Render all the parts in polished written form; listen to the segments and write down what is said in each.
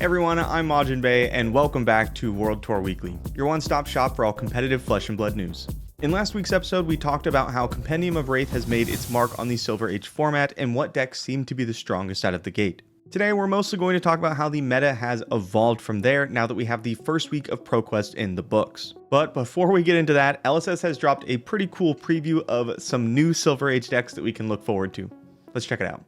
Everyone, I'm Majiin and welcome back to World Tour Weekly, your one-stop shop for all competitive Flesh and Blood news. In last week's episode, we talked about how Compendium of Wraith has made its mark on the Silver Age format and what decks seem to be the strongest out of the gate. Today, we're mostly going to talk about how the meta has evolved from there now that we have the first week of ProQuest in the books. But before we get into that, LSS has dropped a pretty cool preview of some new Silver Age decks that we can look forward to. Let's check it out.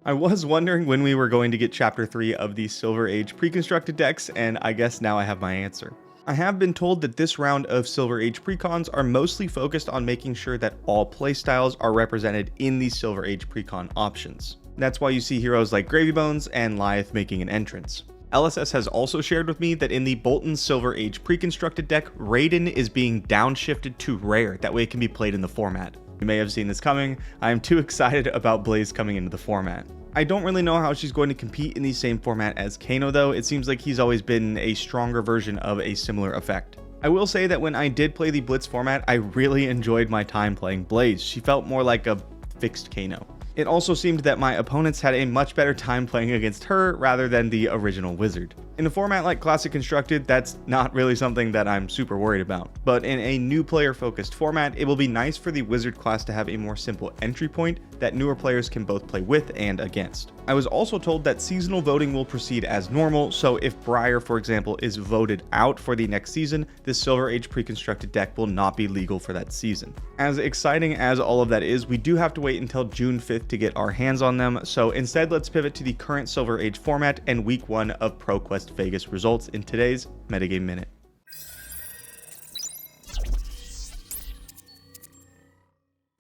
I was wondering when we were going to get Chapter 3 of the Silver Age pre-constructed decks, and I guess now I have my answer. I have been told that this round of Silver Age precons are mostly focused on making sure that all playstyles are represented in the Silver Age precon options. That's why you see heroes like Gravy Bones and Lyeth making an entrance. LSS has also shared with me that in the Bolton Silver Age pre-constructed deck, Raiden is being downshifted to rare, that way it can be played in the format. You may have seen this coming. I am too excited about Blaze coming into the format. I don't really know how she's going to compete in the same format as Kano though. It seems like he's always been a stronger version of a similar effect. I will say that when I did play the Blitz format, I really enjoyed my time playing Blaze. She felt more like a fixed Kano. It also seemed that my opponents had a much better time playing against her rather than the original Wizard. In a format like Classic Constructed, that's not really something that I'm super worried about. But in a new player focused format, it will be nice for the Wizard class to have a more simple entry point that newer players can both play with and against. I was also told that seasonal voting will proceed as normal, so if Briar, for example, is voted out for the next season, this Silver Age pre-constructed deck will not be legal for that season. As exciting as all of that is, we do have to wait until June 5th to get our hands on them, so instead let's pivot to the current Silver Age format and week 1 of ProQuest Vegas results in today's Metagame Minute.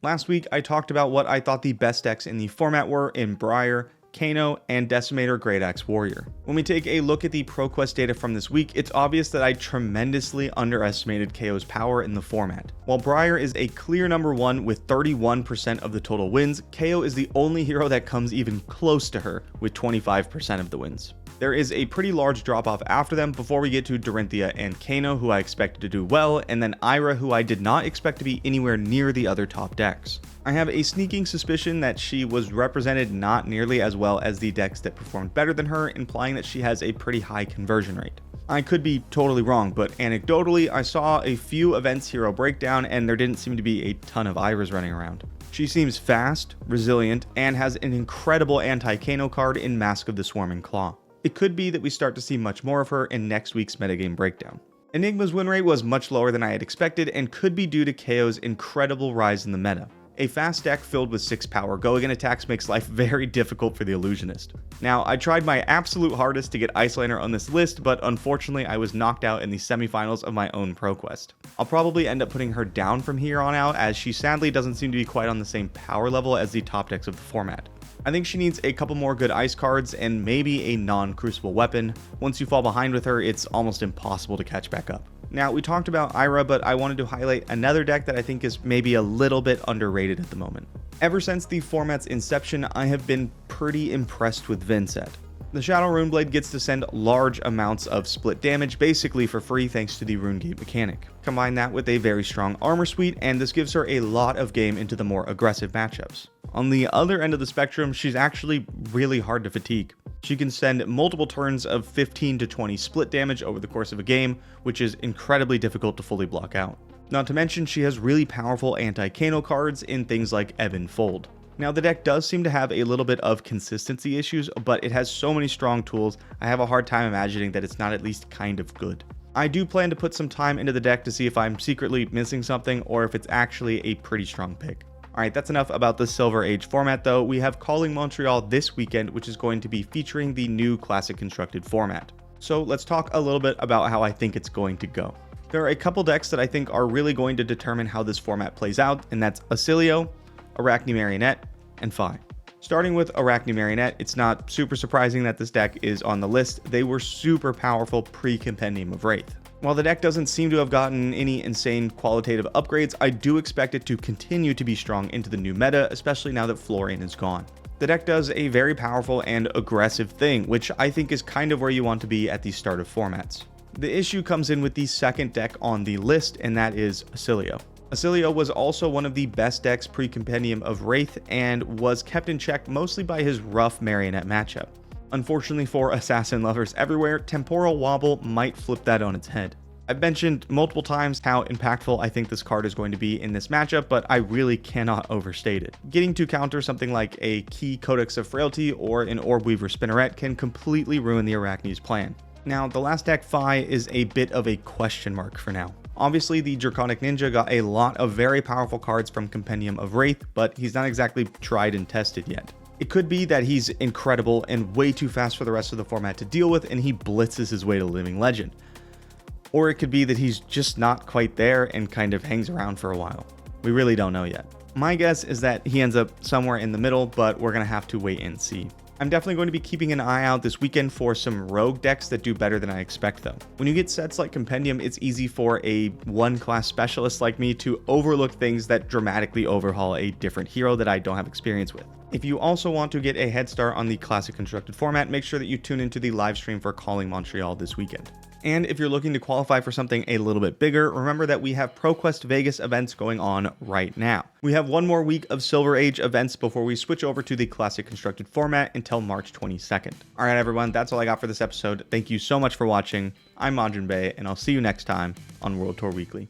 Last week, I talked about what I thought the best decks in the format were in Briar, Kano, and Decimator Great Axe Warrior. When we take a look at the ProQuest data from this week, it's obvious that I tremendously underestimated KO's power in the format. While Briar is a clear number 1 with 31% of the total wins, KO is the only hero that comes even close to her with 25% of the wins. There is a pretty large drop off after them before we get to Dorinthia and Kano, who I expected to do well, and then Ira, who I did not expect to be anywhere near the other top decks. I have a sneaking suspicion that she was represented not nearly as well as the decks that performed better than her, implying that she has a pretty high conversion rate. I could be totally wrong, but anecdotally, I saw a few events hero breakdown and there didn't seem to be a ton of Iras running around. She seems fast, resilient, and has an incredible anti-Kano card in Mask of the Swarming Claw. It could be that we start to see much more of her in next week's metagame breakdown. Enigma's win rate was much lower than I had expected and could be due to KO's incredible rise in the meta. A fast deck filled with 6 power go-again attacks makes life very difficult for the Illusionist. Now, I tried my absolute hardest to get Icelander on this list, but unfortunately I was knocked out in the semifinals of my own ProQuest. I'll probably end up putting her down from here on out, as she sadly doesn't seem to be quite on the same power level as the top decks of the format. I think she needs a couple more good ice cards and maybe a non-crucible weapon. Once you fall behind with her, it's almost impossible to catch back up. Now, we talked about Ira, but I wanted to highlight another deck that I think is maybe a little bit underrated at the moment. Ever since the format's inception, I have been pretty impressed with Vincent. The Shadow Runeblade gets to send large amounts of split damage basically for free thanks to the Runegate mechanic. Combine that with a very strong armor suite and this gives her a lot of game into the more aggressive matchups. On the other end of the spectrum, she's actually really hard to fatigue. She can send multiple turns of 15 to 20 split damage over the course of a game, which is incredibly difficult to fully block out. Not to mention, she has really powerful anti-Kano cards in things like Ebb and Fold. Now, the deck does seem to have a little bit of consistency issues, but it has so many strong tools, I have a hard time imagining that it's not at least kind of good. I do plan to put some time into the deck to see if I'm secretly missing something or if it's actually a pretty strong pick. Alright, that's enough about the Silver Age format though. We have Calling Montreal this weekend, which is going to be featuring the new Classic Constructed format. So let's talk a little bit about how I think it's going to go. There are a couple decks that I think are really going to determine how this format plays out, and that's Acilio, Arachne Marionette, and Phi. Starting with Arachne Marionette, it's not super surprising that this deck is on the list. They were super powerful pre-Compendium of Wraith. While the deck doesn't seem to have gotten any insane qualitative upgrades, I do expect it to continue to be strong into the new meta, especially now that Florian is gone. The deck does a very powerful and aggressive thing, which I think is kind of where you want to be at the start of formats. The issue comes in with the second deck on the list, and that is Acilio. Acilio was also one of the best decks pre-compendium of Wraith and was kept in check mostly by his rough marionette matchup. Unfortunately for assassin lovers everywhere, Temporal Wobble might flip that on its head. I've mentioned multiple times how impactful I think this card is going to be in this matchup, but I really cannot overstate it. Getting to counter something like a key Codex of Frailty or an Orb Weaver Spinneret can completely ruin the Arachne's plan. Now, the last deck, Phi, is a bit of a question mark for now. Obviously, the Draconic Ninja got a lot of very powerful cards from Compendium of Wraith, but he's not exactly tried and tested yet. It could be that he's incredible and way too fast for the rest of the format to deal with, and he blitzes his way to Living Legend. Or it could be that he's just not quite there and kind of hangs around for a while. We really don't know yet. My guess is that he ends up somewhere in the middle, but we're going to have to wait and see. I'm definitely going to be keeping an eye out this weekend for some rogue decks that do better than I expect though. When you get sets like Compendium, it's easy for a one-class specialist like me to overlook things that dramatically overhaul a different hero that I don't have experience with. If you also want to get a head start on the classic constructed format, make sure that you tune into the live stream for Calling Montreal this weekend. And if you're looking to qualify for something a little bit bigger, remember that we have ProQuest Vegas events going on right now. We have one more week of Silver Age events before we switch over to the classic constructed format until March 22nd. All right, everyone, that's all I got for this episode. Thank you so much for watching. I'm Majiin, and I'll see you next time on World Tour Weekly.